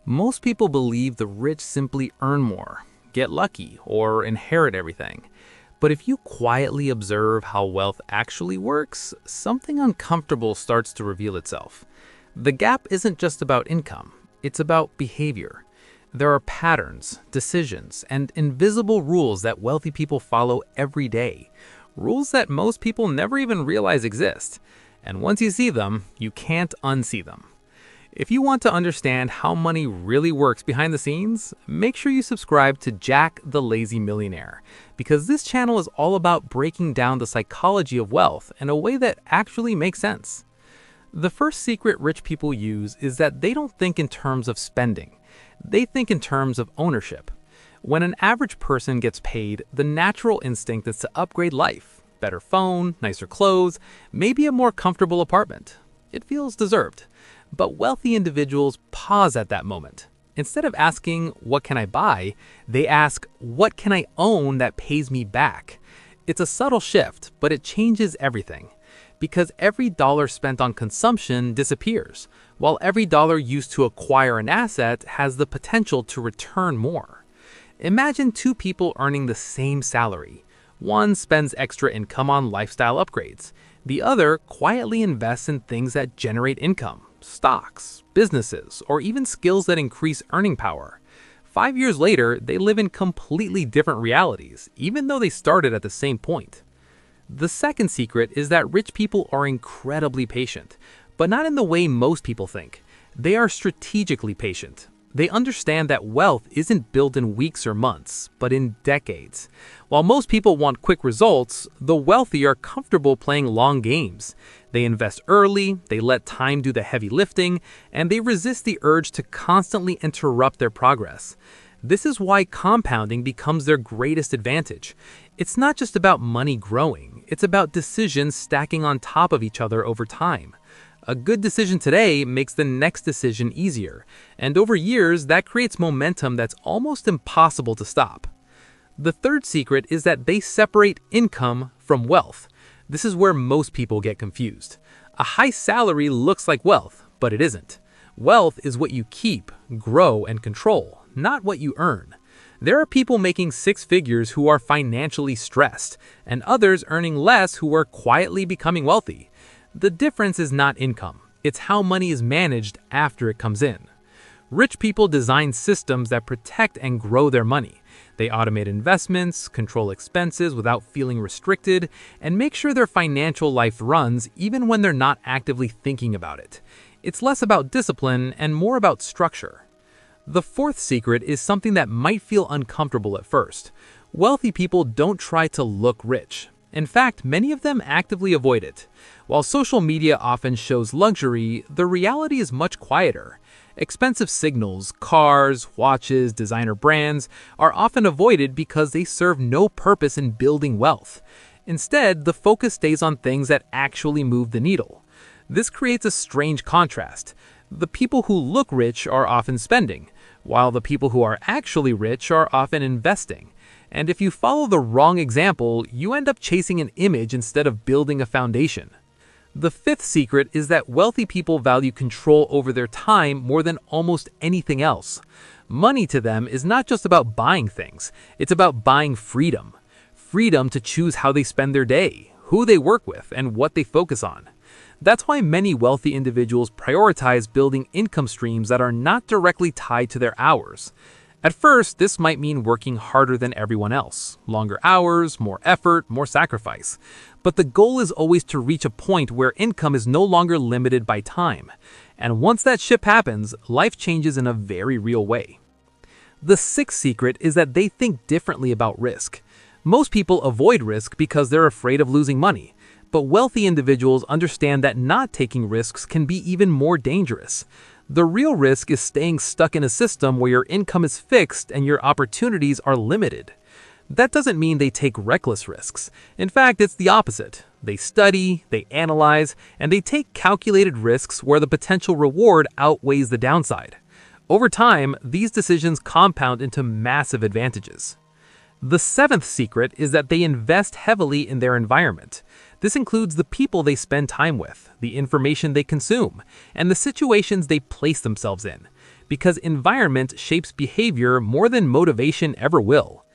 Most people believe the rich simply earn more, get lucky, or inherit everything. But if you quietly observe how wealth actually works, something uncomfortable starts to reveal itself. The gap isn't just about income, it's about behavior. There are patterns, decisions, and invisible rules that wealthy people follow every day. Rules that most people never even realize exist. And once you see them, you can't unsee them. If you want to understand how money really works behind the scenes, make sure you subscribe to Jack the Lazy Millionaire, because this channel is all about breaking down the psychology of wealth in a way that actually makes sense. The first secret rich people use is that they don't think in terms of spending. They think in terms of ownership. When an average person gets paid, the natural instinct is to upgrade life. Better phone, nicer clothes, maybe a more comfortable apartment. It feels deserved. But wealthy individuals pause at that moment. Instead of asking, "What can I buy?" they ask, "What can I own that pays me back?" It's a subtle shift, but it changes everything. Because every dollar spent on consumption disappears, while every dollar used to acquire an asset has the potential to return more. Imagine two people earning the same salary. One spends extra income on lifestyle upgrades. The other quietly invests in things that generate income. Stocks, businesses, or even skills that increase earning power. 5 years later, they live in completely different realities, even though they started at the same point. The second secret is that rich people are incredibly patient, but not in the way most people think. They are strategically patient. They understand that wealth isn't built in weeks or months, but in decades. While most people want quick results, the wealthy are comfortable playing long games. They invest early, they let time do the heavy lifting, and they resist the urge to constantly interrupt their progress. This is why compounding becomes their greatest advantage. It's not just about money growing, it's about decisions stacking on top of each other over time. A good decision today makes the next decision easier, and over years, that creates momentum that's almost impossible to stop. The third secret is that they separate income from wealth. This is where most people get confused. A high salary looks like wealth, but it isn't. Wealth is what you keep, grow, and control, not what you earn. There are people making six figures who are financially stressed, and others earning less who are quietly becoming wealthy. The difference is not income, it's how money is managed after it comes in. Rich people design systems that protect and grow their money. They automate investments, control expenses without feeling restricted, and make sure their financial life runs even when they're not actively thinking about it. It's less about discipline and more about structure. The fourth secret is something that might feel uncomfortable at first. Wealthy people don't try to look rich. In fact, many of them actively avoid it. While social media often shows luxury, the reality is much quieter. Expensive signals, cars, watches, designer brands are often avoided because they serve no purpose in building wealth. Instead, the focus stays on things that actually move the needle. This creates a strange contrast. The people who look rich are often spending, while the people who are actually rich are often investing. And if you follow the wrong example, you end up chasing an image instead of building a foundation. The fifth secret is that wealthy people value control over their time more than almost anything else. Money to them is not just about buying things, it's about buying freedom. Freedom to choose how they spend their day, who they work with, and what they focus on. That's why many wealthy individuals prioritize building income streams that are not directly tied to their hours. At first, this might mean working harder than everyone else. Longer hours, more effort, more sacrifice. But the goal is always to reach a point where income is no longer limited by time. And once that shift happens, life changes in a very real way. The sixth secret is that they think differently about risk. Most people avoid risk because they're afraid of losing money. But wealthy individuals understand that not taking risks can be even more dangerous. The real risk is staying stuck in a system where your income is fixed and your opportunities are limited. That doesn't mean they take reckless risks. In fact, it's the opposite. They study, they analyze, and they take calculated risks where the potential reward outweighs the downside. Over time, these decisions compound into massive advantages. The seventh secret is that they invest heavily in their environment. This includes the people they spend time with, the information they consume, and the situations they place themselves in. because environment shapes behavior more than motivation ever will.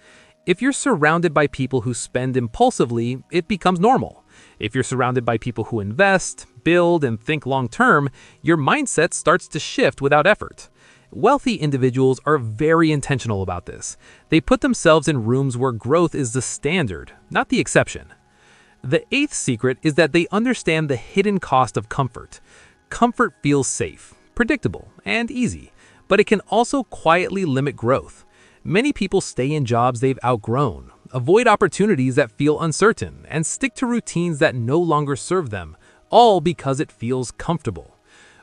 If you're surrounded by people who spend impulsively, it becomes normal. If you're surrounded by people who invest, build, and think long-term, your mindset starts to shift without effort. Wealthy individuals are very intentional about this. They put themselves in rooms where growth is the standard, not the exception. The eighth secret is that they understand the hidden cost of comfort. Comfort feels safe, predictable, and easy, but it can also quietly limit growth. Many people stay in jobs they've outgrown, avoid opportunities that feel uncertain, and stick to routines that no longer serve them, all because it feels comfortable.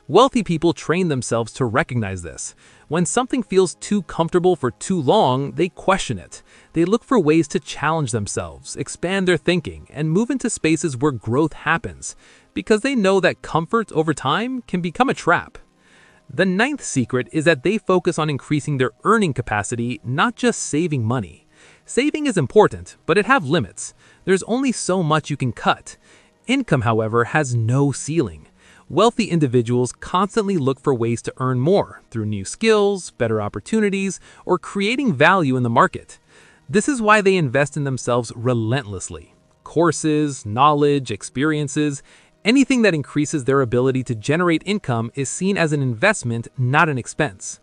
Wealthy people train themselves to recognize this. When something feels too comfortable for too long, they question it. They look for ways to challenge themselves, expand their thinking, and move into spaces where growth happens, because they know that comfort over time can become a trap. The ninth secret is that they focus on increasing their earning capacity, not just saving money. Saving is important, but it has limits. There's only so much you can cut. Income, however, has no ceiling. Wealthy individuals constantly look for ways to earn more through new skills, better opportunities, or creating value in the market. This is why they invest in themselves relentlessly. Courses, knowledge, experiences, anything that increases their ability to generate income is seen as an investment, not an expense.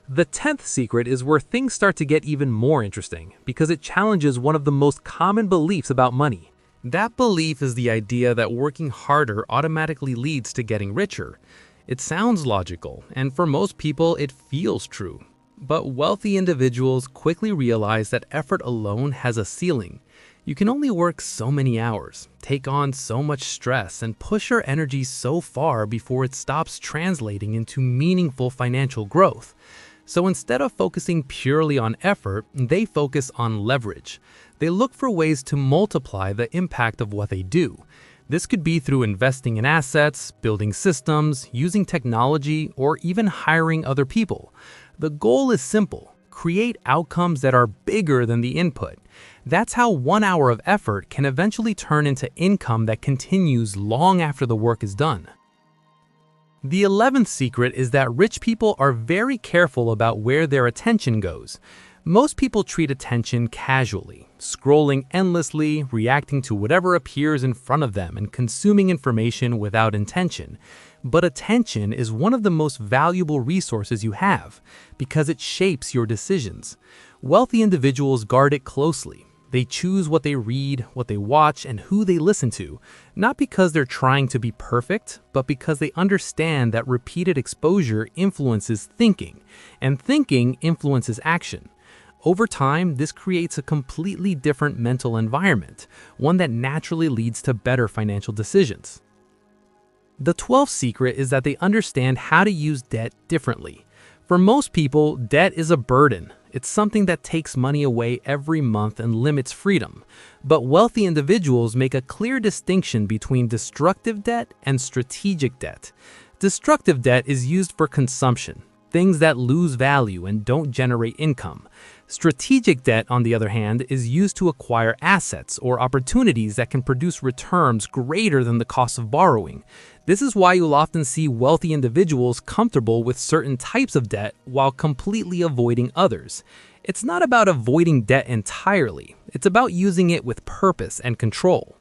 The 10th secret is where things start to get even more interesting because it challenges one of the most common beliefs about money. That belief is the idea that working harder automatically leads to getting richer. It sounds logical, and for most people it feels true. But wealthy individuals quickly realize that effort alone has a ceiling. You can only work so many hours, take on so much stress, and push your energy so far before it stops translating into meaningful financial growth. So instead of focusing purely on effort, they focus on leverage. They look for ways to multiply the impact of what they do. This could be through investing in assets, building systems, using technology, or even hiring other people. The goal is simple: create outcomes that are bigger than the input. That's how 1 hour of effort can eventually turn into income that continues long after the work is done. The 11th secret is that rich people are very careful about where their attention goes. Most people treat attention casually, scrolling endlessly, reacting to whatever appears in front of them, and consuming information without intention. But attention is one of the most valuable resources you have because it shapes your decisions. Wealthy individuals guard it closely. They choose what they read, what they watch, and who they listen to, not because they're trying to be perfect, but because they understand that repeated exposure influences thinking, and thinking influences action. Over time, this creates a completely different mental environment, one that naturally leads to better financial decisions. The 12th secret is that they understand how to use debt differently. For most people, debt is a burden. It's something that takes money away every month and limits freedom. But wealthy individuals make a clear distinction between destructive debt and strategic debt. Destructive debt is used for consumption, things that lose value and don't generate income. Strategic debt, on the other hand, is used to acquire assets or opportunities that can produce returns greater than the cost of borrowing. This is why you'll often see wealthy individuals comfortable with certain types of debt while completely avoiding others. It's not about avoiding debt entirely. It's about using it with purpose and control.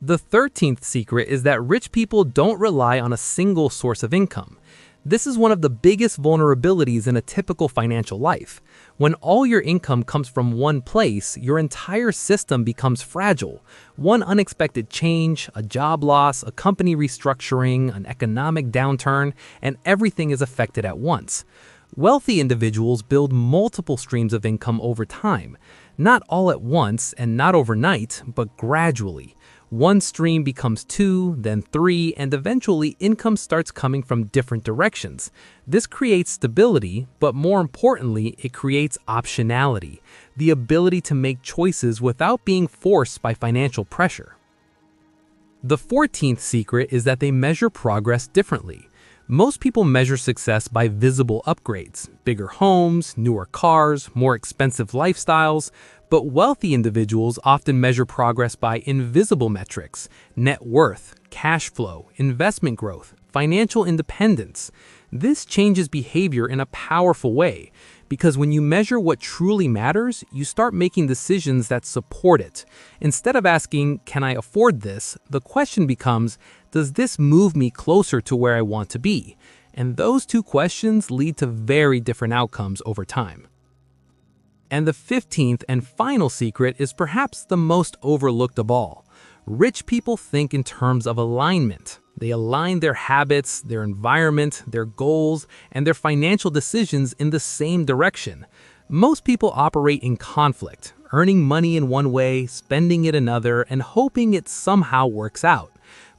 The 13th secret is that rich people don't rely on a single source of income. This is one of the biggest vulnerabilities in a typical financial life. When all your income comes from one place, your entire system becomes fragile. One unexpected change, a job loss, a company restructuring, an economic downturn, and everything is affected at once. Wealthy individuals build multiple streams of income over time, not all at once and not overnight, but gradually. One stream becomes 2, then 3, and eventually income starts coming from different directions. This creates stability, but more importantly, it creates optionality, the ability to make choices without being forced by financial pressure. The 14th secret is that they measure progress differently. Most people measure success by visible upgrades, bigger homes, newer cars, more expensive lifestyles, but wealthy individuals often measure progress by invisible metrics: net worth, cash flow, investment growth, financial independence. This changes behavior in a powerful way, because when you measure what truly matters, you start making decisions that support it. Instead of asking, "Can I afford this?" the question becomes, "Does this move me closer to where I want to be?" And those two questions lead to very different outcomes over time. And the 15th and final secret is perhaps the most overlooked of all. Rich people think in terms of alignment. They align their habits, their environment, their goals, and their financial decisions in the same direction. Most people operate in conflict, earning money in one way, spending it another, and hoping it somehow works out.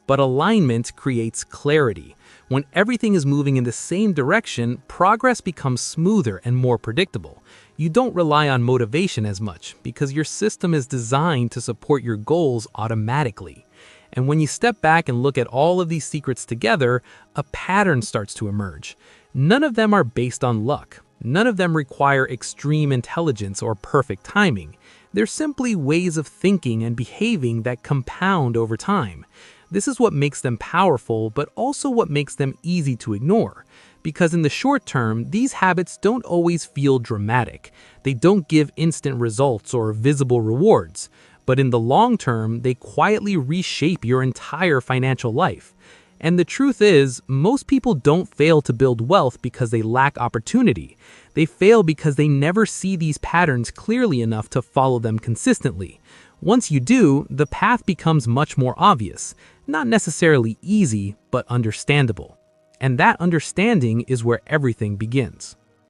But alignment creates clarity. When everything is moving in the same direction, progress becomes smoother and more predictable. You don't rely on motivation as much because your system is designed to support your goals automatically. And when you step back and look at all of these secrets together, a pattern starts to emerge. None of them are based on luck. None of them require extreme intelligence or perfect timing. They're simply ways of thinking and behaving that compound over time. This is what makes them powerful, but also what makes them easy to ignore. Because in the short term, these habits don't always feel dramatic. They don't give instant results or visible rewards. But in the long term, they quietly reshape your entire financial life. And the truth is, most people don't fail to build wealth because they lack opportunity. They fail because they never see these patterns clearly enough to follow them consistently. Once you do, the path becomes much more obvious. Not necessarily easy, but understandable. And that understanding is where everything begins.